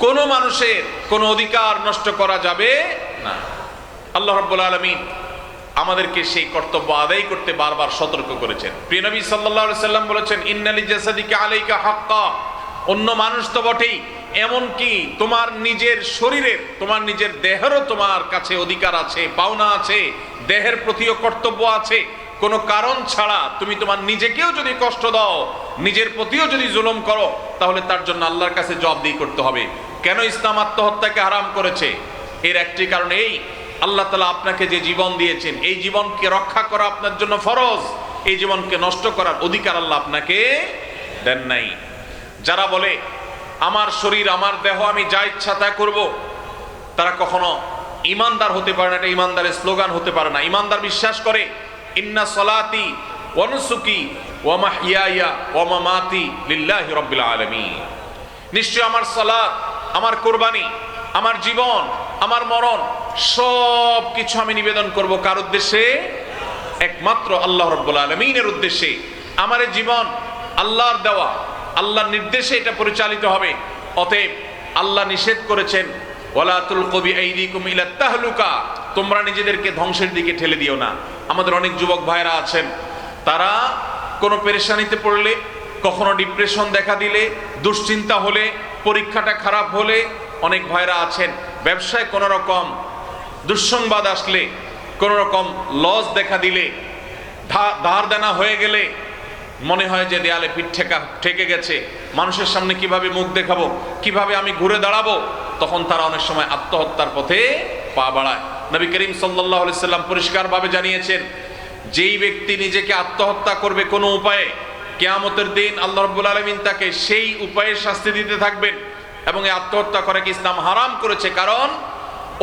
কোনো মানুষের কোনো অধিকার নষ্ট করা যাবে না। আল্লাহ রাব্বুল আলামিন আমাদেরকে সেই কর্তব্য আদায় করতে বারবার সতর্ক করেছেন। প্রিয় নবী সাল্লাল্লাহু আলাইহি সাল্লাম বলেছেন, ইন্না লিজাসাদিকা আলাইকা হাক্কা। অন্য মানুষ তো বটেই, এমনকি তোমার নিজের শরীরের, তোমার নিজের দেহেরও তোমার কাছে অধিকার আছে, পাওনা আছে, দেহের প্রতিও কর্তব্য আছে। কোনো কারণ ছাড়া তুমি তোমার নিজেকেও যদি কষ্ট দাও, নিজের প্রতিও যদি জুলুম করো, তাহলে তার জন্য আল্লাহর কাছে জবাবদিহি করতে হবে। কেন ইসলাম আত্মহত্যাকে হারাম করেছে? এর একটি কারণ এই, আল্লাহ তাআলা আপনাকে যে জীবন দিয়েছেন, এই জীবনকে রক্ষা করা আপনার জন্য ফরজ। এই জীবনকে নষ্ট করার অধিকার আল্লাহ আপনাকে দেন নাই। যারা বলে আমার শরীর, আমার দেহ, আমি যা ইচ্ছা তা করব, তারা কখনো ইমানদার হতে পারে না। এটা ইমানদারের স্লোগান হতে পারে না। ইমানদার বিশ্বাস করে, ইন্না সলাতি ওয়া নুসুকি ওয়া মাহইয়ায়া ওয়া মামাতি লিল্লাহি রাব্বিল আলামিন। নিশ্চয় আমার সালাত, আমার কুরবানি, আমার জীবন, আমার মরণ সব কিছু আমি নিবেদন করব কার উদ্দেশ্যে? একমাত্র আল্লাহ রাব্বুল আলামিনের উদ্দেশ্যে। আমার এই জীবন আল্লাহর দেওয়া, আল্লাহর নির্দেশে এটা পরিচালিত হবে। অতএব আল্লাহ নিষেধ করেছেন, ওয়ালা তুলকু বিআইদিকুম ইলা তাহলুকা, তোমরা নিজেদেরকে ধ্বংসের দিকে ঠেলে দিও না। আমাদের অনেক যুবক ভাইরা আছেন, তারা কোনো পেরেশানিতে পড়লে, কখনো ডিপ্রেশন দেখা দিলে, দুশ্চিন্তা হলে, পরীক্ষাটা খারাপ হলে, অনেক ভাইরা আছেন ব্যবসায় কোনো রকম দুঃসংবাদ আসলে, কোনো রকম লস দেখা দিলে, ধার দেনা হয়ে গেলে মনে হয় যে দেয়ালে পিঠ ঠেকে গেছে, মানুষের সামনে কিভাবে মুখ দেখাবো, কিভাবে আমি ঘুরে দাঁড়াবো, তখন তারা অনেক সময় আত্মহত্যার পথে পা বাড়ায়। নবী করিম সাল্লাল্লাহু আলাইহি সাল্লাম পরিষ্কারভাবে জানিয়েছেন, যেই ব্যক্তি নিজেকে আত্মহত্যা করবে কোনো উপায়ে, কিয়ামতের দিন আল্লাহ রাব্বুল আলামিন তাকে সেই উপায়ে শাস্তি দিতে থাকবেন। এবং এই আত্মহত্যা করাকে ইসলাম হারাম করেছে। কারণ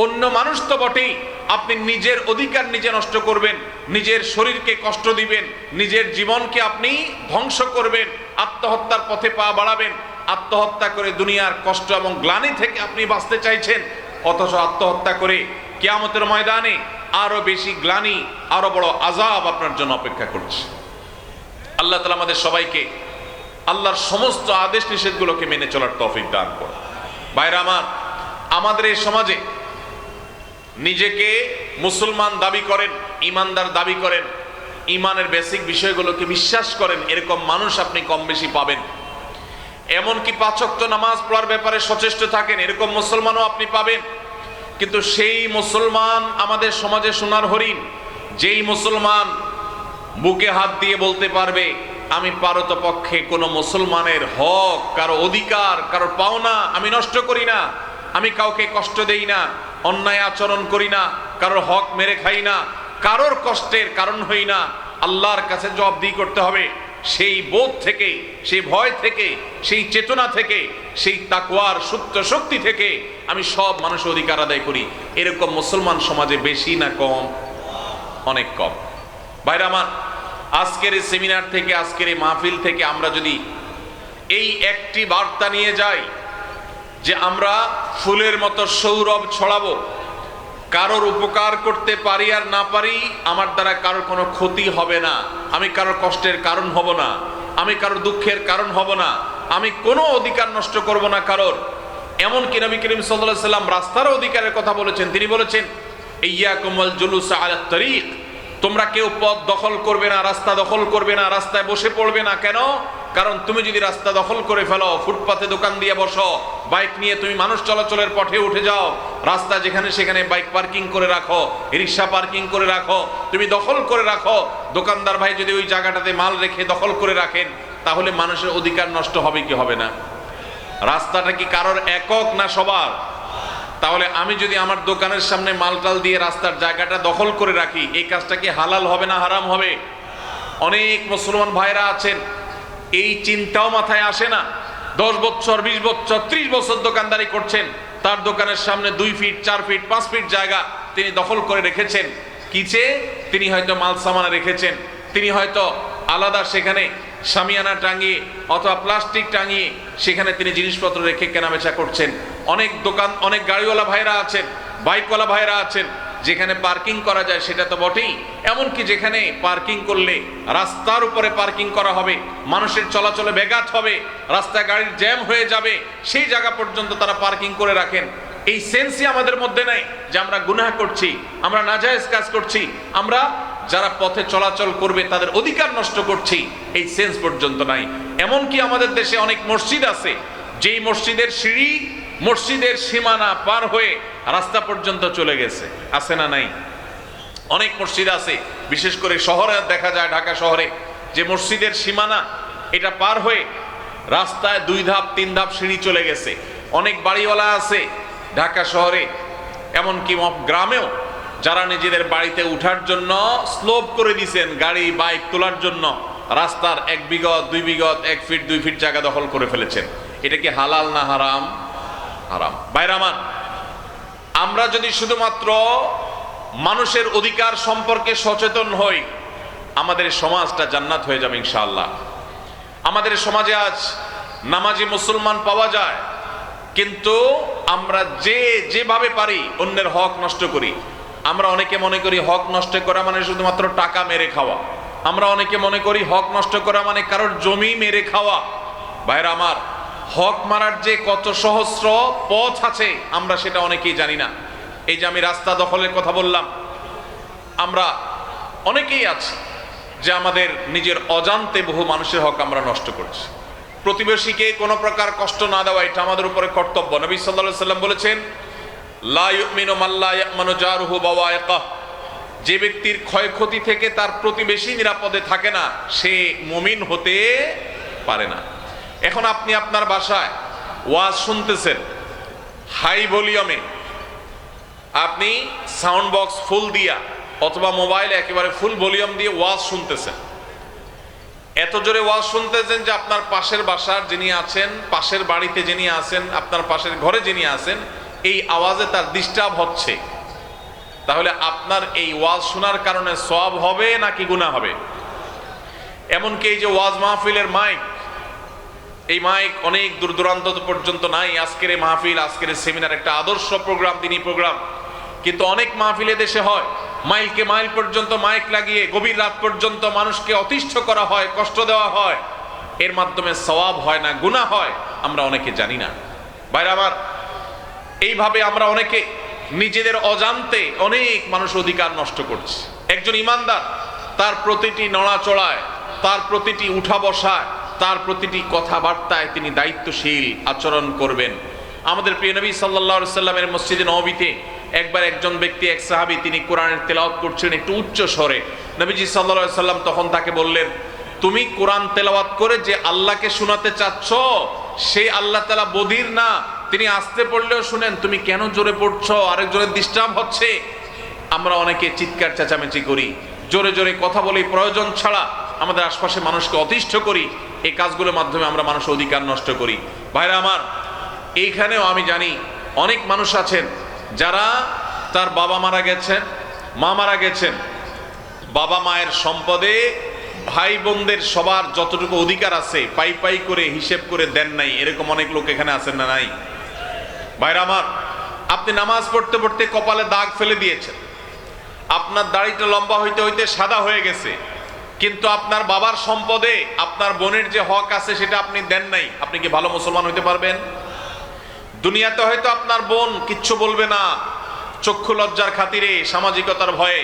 অন্য মানুষ তো বটেই, আপনি নিজের অধিকার নিজে নষ্ট করবেন, নিজের শরীরকে কষ্ট দিবেন, নিজের জীবনকে আপনি ধ্বংস করবেন, আত্মহত্যার পথে পা বাড়াবেন। আত্মহত্যা করে দুনিয়ার কষ্ট এবং গ্লানি থেকে আপনি বাঁচতে চাইছেন, অথচ আত্মহত্যা করে কিয়ামতের ময়দানে আরো বেশি গ্লানি, আরো বড় আযাব আপনার জন্য অপেক্ষা করছে। আল্লাহ তাআলা আমাদের সবাইকে আল্লাহর সমস্ত আদেশ নিষেধগুলোকে মেনে চলার তৌফিক দান করুন। ভাইরা আমার, আমাদের এই সমাজে নিজেকে মুসলমান দাবি করেন, ইমানদার দাবি করেন, ইমানের বেসিক বিষয়গুলোকে বিশ্বাস করেন, এরকম মানুষ আপনি কম বেশি পাবেন। এমনকি 5 ওয়াক্ত নামাজ পড়ার ব্যাপারে সচেষ্ট থাকেন, এরকম মুসলমানও আপনি পাবেন। কিন্তু সেই মুসলমান আমাদের সমাজে সোনার হরিণ, যেই মুসলমান বুকে হাত দিয়ে বলতে পারবে, আমি পারতপক্ষে কোনো মুসলমানের হক, কারো অধিকার, কারো পাওনা আমি নষ্ট করি না, আমি কাউকে কষ্ট দেই না, অন্যায় আচরণ করি না, কারোর হক মেরে খাই না, কারোর কষ্টের কারণ হই না, আল্লাহর কাছে জবাবদিহি করতে হবে, সেই বোধ থেকে, সেই ভয় থেকে, সেই চেতনা থেকে, সেই তাকওয়ার সুপ্ত শক্তি থেকে আমি সব মানুষের অধিকার আদায় করি, এরকম মুসলমান সমাজে বেশি না কম? অনেক কম। ভাইরা আমার, আজকের এই সেমিনার থেকে, আজকের এই মাহফিল থেকে আমরা যদি এই একটি বার্তা নিয়ে যাই যে আমরা ফুলের মতো সৌরভ ছড়াবো, কারোর উপকার করতে পারি আর না পারি, আমার দ্বারা কারোর কোনো ক্ষতি হবে না, আমি কারোর কষ্টের কারণ হব না, আমি কারোর দুঃখের কারণ হব না, আমি কোনো অধিকার নষ্ট করব না কারোর। এমনকি নবী করিম সাল্লাল্লাহু আলাইহি সাল্লাম রাস্তার অধিকারের কথা বলেছেন। তিনি বলেছেন, ইয়াকুম ওয়াল জুলুস আলা তারিক, তোমরা কেউ পথ দখল করবে না, রাস্তা দখল করবে না, রাস্তায় বসে পড়বে না। কেন? কারণ তুমি যদি রাস্তা দখল করে ফেলো, ফুটপাতে দোকান দিয়ে বসো, বাইক নিয়ে তুমি মানুষ চলাচলের পথে উঠে যাও, রাস্তা যেখানে সেখানে বাইক পার্কিং করে রাখো, রিক্সা পার্কিং করে রাখো, তুমি দখল করে রাখো, দোকানদার ভাই যদি ওই জায়গাটাতে মাল রেখে দখল করে রাখেন, তাহলে মানুষের অধিকার নষ্ট হবে কি হবে না? রাস্তাটা কি কারোর একক না সবার? তাহলে আমি যদি আমার দোকানের সামনে মালটাল দিয়ে রাস্তার জায়গাটা দখল করে রাখি, এই কাজটা কি হালাল হবে না হারাম হবে? অনেক মুসলমান ভাইরা আছেন, এই চিন্তাও মাথায় আসে না, 10 বছর 20 বছর 30 বছর দোকানদারি করছেন, তার দোকানের সামনে 2 ফিট 4 ফিট 5 ফিট জায়গা তিনি দখল করে রেখেছেন। কিছে তিনি হয়তো মাল সামানা রেখেছেন, তিনি হয়তো আলাদা সেখানে শামিয়ানা টাঙিয়ে অথবা প্লাস্টিক টাঙিয়ে সেখানে তিনি জিনিসপত্র রেখে কেনাবেচা করছেন। অনেক দোকান, অনেক গাড়িওয়ালা ভাইরা আছেন, বাইকওয়ালা ভাইরা আছেন, যেখানে পার্কিং করা যায় সেটা তো বটেই, এমনকি যেখানে পার্কিং করলে রাস্তার উপরে পার্কিং করা হবে, মানুষের চলাচলে ব্যাঘাত হবে, রাস্তায় গাড়ির জ্যাম হয়ে যাবে, সেই জায়গা পর্যন্ত তারা পার্কিং করে রাখেন। এই সেন্সই আমাদের মধ্যে নাই যে আমরা গুনাহ করছি, আমরা নাজায়েজ কাজ করছি, আমরা যারা পথে চলাচল করবে তাদের অধিকার নষ্ট করছি, এই সেন্স পর্যন্ত নাই। এমনকি আমাদের দেশে অনেক মসজিদ আছে যেই মসজিদের সিঁড়ি মসজিদের সীমানা পার হয়ে রাস্তা পর্যন্ত চলে গেছে, আছে না নাই? অনেক মসজিদ আছে, বিশেষ করে শহরে দেখা যায়, ঢাকা শহরে, যে মসজিদের সীমানা এটা পার হয়ে রাস্তায় 2 ধাপ 3 ধাপ সিঁড়ি চলে গেছে। অনেক বাড়িওয়ালা আছে ঢাকা শহরে, এমনকি গ্রামেও, যারা নিজেদের বাড়িতে উঠার জন্য স্লোপ করে দিয়েছেন গাড়ি বাইক তোলার জন্য, রাস্তার 1 বিঘত 2 বিঘত 1 ফিট 2 ফিট জায়গা দখল করে ফেলেছেন। এটা কি হালাল না হারাম? হারাম। বাইরামান, আমরা যদি শুধুমাত্র মানুষের অধিকার সম্পর্কে সচেতন হই, আমাদের সমাজটা জান্নাত হয়ে যাবে ইনশাআল্লাহ। আমাদের সমাজে আজ নামাজি মুসলমান পাওয়া যায়, কিন্তু আমরা যেভাবে পারি অন্যের হক নষ্ট করি। আমরা অনেকে মনে করি হক নষ্ট করা মানে শুধুমাত্র টাকা মেরে খাওয়া। আমরা অনেকে মনে করি হক নষ্ট করা মানে কারোর জমি মেরে খাওয়া। ভাইরা আমার, হক মারার যে কত সহস্র পথ আছে আমরা সেটা অনেকেই জানি না। এই যে আমি রাস্তা দখলের কথা বললাম, আমরা অনেকেই আছি যে আমাদের নিজের অজান্তে বহু মানুষের হক আমরা নষ্ট করছি। প্রতিবেশীকে কোনো প্রকার কষ্ট না দেওয়া এটা আমাদের উপরে কর্তব্য। নবী সাল্লাল্লাহু আলাইহি সাল্লাম বলেছেন, লা ইউমিনু মান লা ইয়ামানু জারুহু বাওয়াইকাহ, যে ব্যক্তির ক্ষয়ক্ষতি থেকে তার প্রতিবেশী নিরাপদে থাকে না, সে মুমিন হতে পারে না। এখন আপনি আপনার বাসায় ওয়াজ শুনতেছেন হাই ভলিউমে, আপনি সাউন্ড বক্স ফুল দিয়া অথবা মোবাইলে একেবারে ফুল ভলিউম দিয়ে ওয়াজ শুনতেছেন। এত জোরে ওয়াজ শুনতেছেন যে আপনার পাশের বাসার যিনি আছেন, পাশের বাড়িতে যিনি আছেন, আপনার পাশের ঘরে যিনি আছেন, এই আওয়াজে তার ডিস্টার্ব হচ্ছে। তাহলে আপনার এই ওয়াজ শোনার কারণে সওয়াব হবে নাকি গুনাহ হবে? এমনকি এই যে ওয়াজ মাহফিলের মাইক, এই মাইক অনেক দূর দূরান্ত পর্যন্ত নাই। আজকের এই মাহফিল, আজকের এই সেমিনার একটা আদর্শ প্রোগ্রাম, দিনী প্রোগ্রাম, কিন্তু অনেক মাহফিলে দেশে হয় মাইলকে মাইল পর্যন্ত মাইক লাগিয়ে গভীর রাত পর্যন্ত মানুষকে অতিষ্ঠ করা হয়, কষ্ট দেওয়া হয়। এর মাধ্যমে সওয়াব হয় না গুনাহ হয়, আমরা অনেকে জানি না। ভাইরা আমার, এইভাবে আমরা অনেকে নিজেদের অজান্তে অনেক মানুষ অধিকার নষ্ট করছে। একজন ইমানদার তার প্রতিটি নড়াচড়ায়, তার প্রতিটি উঠা বসায়, তার প্রতিটি কথাবার্তায় তিনি দায়িত্বশীল আচরণ করবেন। আমাদের প্রিয় নবী সাল্লাল্লাহু আলাইহি সাল্লামের মসজিদে নববীতে একবার একজন ব্যক্তি, এক সাহাবী, তিনি কোরআনের তেলাওয়াত করছিলেন একটু উচ্চ স্বরে। নবীজি সাল্লাল্লাহু আলাইহি সাল্লাম তখন তাকে বললেন, তুমি কোরআন তেলাওয়াত করে যে আল্লাহকে শোনাতে চাচ্ছ, সেই আল্লাহ তাআলা বধির না, তিনি আস্তে পড়লেও শুনেন, তুমি কেন জোরে পড়ছো? আরেকজনের ডিস্টার্ব হচ্ছে। আমরা অনেকে চিৎকার চেঁচামেচি করি, জোরে জোরে কথা বলি, প্রয়োজন ছাড়া আমাদের আশপাশে মানুষকে অতিষ্ঠ করি। এই কাজগুলোর মাধ্যমে আমরা মানুষের অধিকার নষ্ট করি। ভাইরা আমার, এইখানেও আমি জানি অনেক মানুষ আছেন যারা তার বাবা মারা গেছেন, মা মারা গেছেন, বাবা মায়ের সম্পদে ভাই বোনদের সবার যতটুকু অধিকার আছে পাই পাই করে হিসেব করে দেন নাই। এরকম অনেক লোক এখানে আছেন না নাই? ভাইরা আমার, আপনি নামাজ পড়তে পড়তে কপালে দাগ ফেলে দিয়েছেন, আপনার দাড়িটা লম্বা হইতে হইতে সাদা হয়ে গেছে, কিন্তু আপনার বাবার সম্পদে আপনার বোনের যে হক আছে সেটা আপনি দেন নাই। আপনি কি ভালো মুসলমান হইতে পারবেন? দুনিয়াতে হয়তো আপনার বোন কিচ্ছু বলবে না, চক্ষু লজ্জার খাতিরে, সামাজিকতার ভয়ে।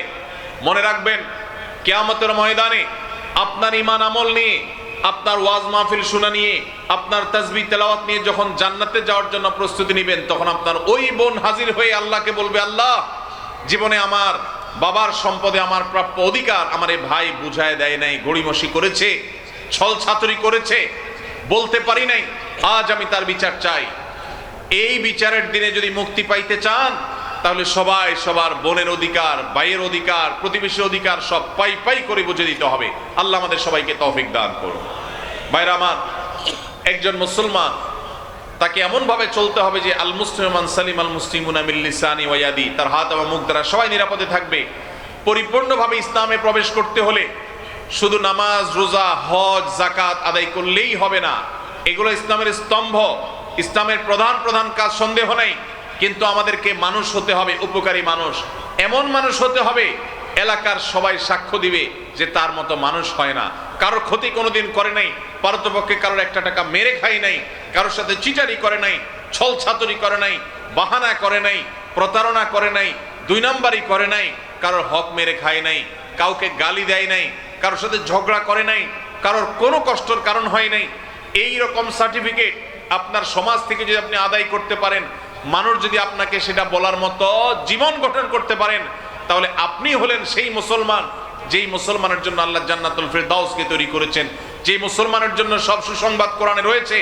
মনে রাখবেন, কিয়ামতের ময়দানে আপনার ঈমান আমল নিয়ে, আপনার ওয়াজ মাহফিল শোনা নিয়ে, আপনার তাসবিহ তেলাওয়াত নিয়ে যখন জান্নাতে যাওয়ার জন্য প্রস্তুতি নেবেন, তখন আপনার ওই বোন হাজির হয়ে আল্লাহকে বলবে, আল্লাহ, জীবনে আমার বাবার সম্পদে আমার প্রাপ্য অধিকার আমার এই ভাই বুঝায় দেয় নাই, গড়িমসি করেছে, ছল ছাতুরি করেছে, বলতে পারি নাই, আজ আমি তার বিচার চাই। এই বিচারের দিনে যদি মুক্তি পাইতে চান, তাহলে সবাই সবার বোনের অধিকার, ভাইয়ের অধিকার, প্রতিবেশীর অধিকার সব পাই পাই করে বুঝে দিতে হবে। আল্লাহ আমাদের সবাইকে তৌফিক দান করুন। ভাইরা আমার, একজন মুসলমান তাকে এমনভাবে চলতে হবে যে আল মুসলিম মান সালিম আল মুসলিমুনা মিন লিসানি ওয়া ইয়াদি, তার হাত এবং মুখ দ্বারা সবাই নিরাপদে থাকবে। পরিপূর্ণভাবে ইসলামে প্রবেশ করতে হলে শুধু নামাজ, রোজা, হজ, যাকাত আদায় করলেই হবে না। এগুলো ইসলামের স্তম্ভ, ইসলামের প্রধান প্রধান কাজ, সন্দেহ নেই। কিন্তু আমাদেরকে মানুষ হতে হবে, উপকারী মানুষ। এমন মানুষ হতে হবে এলাকার সবাই সাক্ষ্য দিবে যে তার মতো মানুষ হয় না, কারোর ক্ষতি কোনোদিন করে নাই, পারতপক্ষে কারোর একটা টাকা মেরে খাই নাই, কারোর সাথে চিটারি করে নাই, ছল ছাতুরি করে নাই, বাহানা করে নাই, প্রতারণা করে নাই, দুই নাম্বারি করে নাই, কারোর হক মেরে খায় নাই, কাউকে গালি দেয় নাই, কারোর সাথে ঝগড়া করে নাই, কারোর কোনো কষ্টের কারণ হয় নাই। এই রকম সার্টিফিকেট আপনার সমাজ থেকে যদি আপনি আদায় করতে পারেন, মানুষ যদি আপনাকে সেটা বলার মতো জীবন গঠন করতে পারেন, তাহলে আপনি হলেন সেই মুসলমান যেই মুসলমানের জন্য আল্লাহ জান্নাতুল ফিরদাউসকে তৈরি করেছেন, যেই মুসলমানের জন্য সব সুসংবাদ কোরআনে রয়েছে।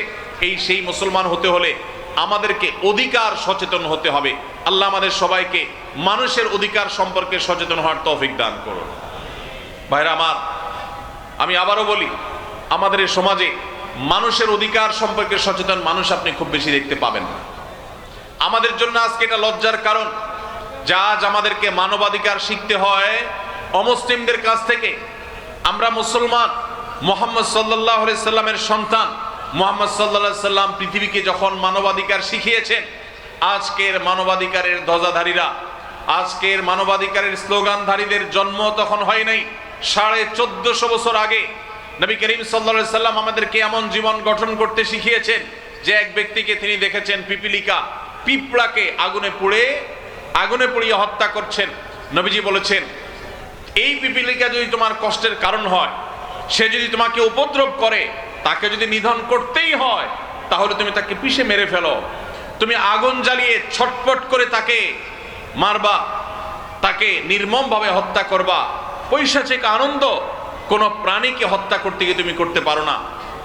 সেই মুসলমান হতে হলে আমাদেরকে অধিকার সচেতন হতে হবে। আল্লাহ আমাদের সবাইকে মানুষের অধিকার সম্পর্কে সচেতন হওয়ার তৌফিক দান করুন। ভাইরা আমার, আমি আবারও বলি, আমাদের এই সমাজে মানুষের অধিকার সম্পর্কে সচেতন মানুষ আপনি খুব বেশি দেখতে পাবেন না। আমাদের জন্য আজকে এটা লজ্জার কারণ যা আজ আমাদেরকে মানবাধিকার শিখতে হয় অমুসলিমদের কাছ থেকে। আমরা মুসলমান, মুহাম্মদ সাল্লাল্লাহু আলাইহি সাল্লামের সন্তান। মুহাম্মদ সাল্লাল্লাহু আলাইহি সাল্লাম পৃথিবীকে যখন মানবাধিকার শিখিয়েছেন, আজকের মানবাধিকারের ধ্বজাধারীরা, আজকের মানবাধিকারের স্লোগানধারীদের জন্ম তখন হয় নাই। 1450 বছর আগে নবী করিম সাল্লাল্লাহু আলাইহি সাল্লাম আমাদেরকে এমন জীবন গঠন করতে শিখিয়েছেন যে এক ব্যক্তিকে তিনি দেখেছেন পিপিলিকা, পিঁপড়াকে আগুনে পুড়িয়ে হত্যা করছেন। নবীজি বলেছেন, এই পিপিলিকা যদি তোমার কষ্টের কারণ হয়, সে যদি তোমাকে উপদ্রব করে, তাকে যদি নিধন করতেই হয়, তাহলে তুমি তাকে পিষে মেরে ফেলো। তুমি আগুন জ্বালিয়ে ছটপট করে তাকে মারবা, তাকে নির্মমভাবে হত্যা করবা। পৈশাচিক আনন্দ কোনো প্রাণীকে হত্যা করতে গিয়ে তুমি করতে পারো না।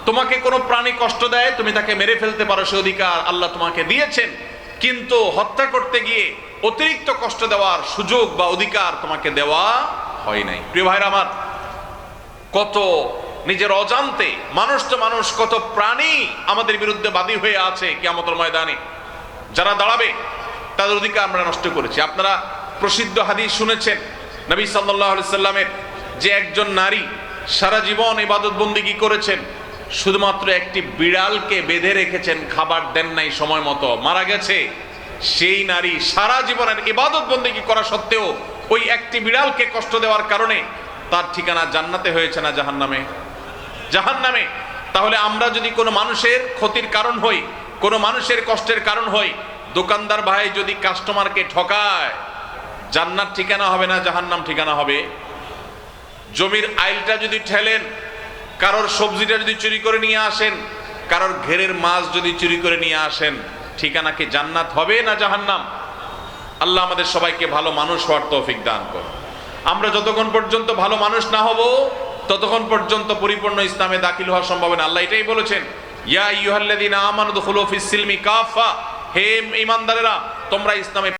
তোমাকে কোনো প্রাণী কষ্ট দেয়, তুমি তাকে মেরে ফেলতে পারো, সে অধিকার আল্লাহ তোমাকে দিয়েছেন। কিন্তু হত্যা করতে গিয়ে অতিরিক্ত কষ্ট দেওয়ার সুযোগ বা অধিকার তোমাকে দেওয়া হয় নাই। প্রিয় ভাইরা আমার, কত নিজের অজান্তে মানুষ তো মানুষ, কত প্রাণী আমাদের বিরুদ্ধে বাদী হয়ে আছে কিয়ামতের ময়দানে। যারা দাঁড়াবে তাদের অধিকার আমরা নষ্ট করেছি। আপনারা প্রসিদ্ধ হাদিস শুনেছেন নবী সাল্লাল্লাহু আলাইহি সাল্লামের, যে একজন নারী সারা জীবন ইবাদত বন্দেগী করেছেন, শুধুমাত্র একটি বিড়ালকে বেঁধে রেখেছেন, খাবার দেন নাই সময় মতো, মারা গেছে। সেই নারী সারা জীবনের ইবাদত বন্দেগী করা সত্ত্বেও ওই একটি বিড়ালকে কষ্ট দেওয়ার কারণে তার ঠিকানা জান্নাতে হয়েছে না জাহান্নামে? জাহান্নামে। তাহলে আমরা যদি কোনো মানুষের ক্ষতির কারণ হই, কোনো মানুষের কষ্টের কারণ হই, দোকানদার ভাই যদি কাস্টমারকে ঠকায়, জান্নাত ঠিকানা হবে না জাহান্নাম ঠিকানা হবে? জমির আইলটা যদি ঠেলেন, কারোর সবজিটা যদি চুরি করে নিয়ে আসেন, কারোর ঘেরের মাছ যদি চুরি করে নিয়ে আসেন, ঠিকানা কি জান্নাত হবে না জাহান্নাম? আল্লাহ আমাদের সবাইকে ভালো মানুষ হওয়ার তৌফিক দান করুন। আমরা যতক্ষণ পর্যন্ত ভালো মানুষ না হব, ততক্ষণ পর্যন্ত পরিপূর্ণ ইসলামে দাখিল হওয়া সম্ভব না। আল্লাহ এটাই বলেছেন, ইয়া আইয়ুহাল্লাযীনা আমানু দুখুলু ফিস সিলমি কাফা, হে ঈমানদারেরা তোমরা ইসলামে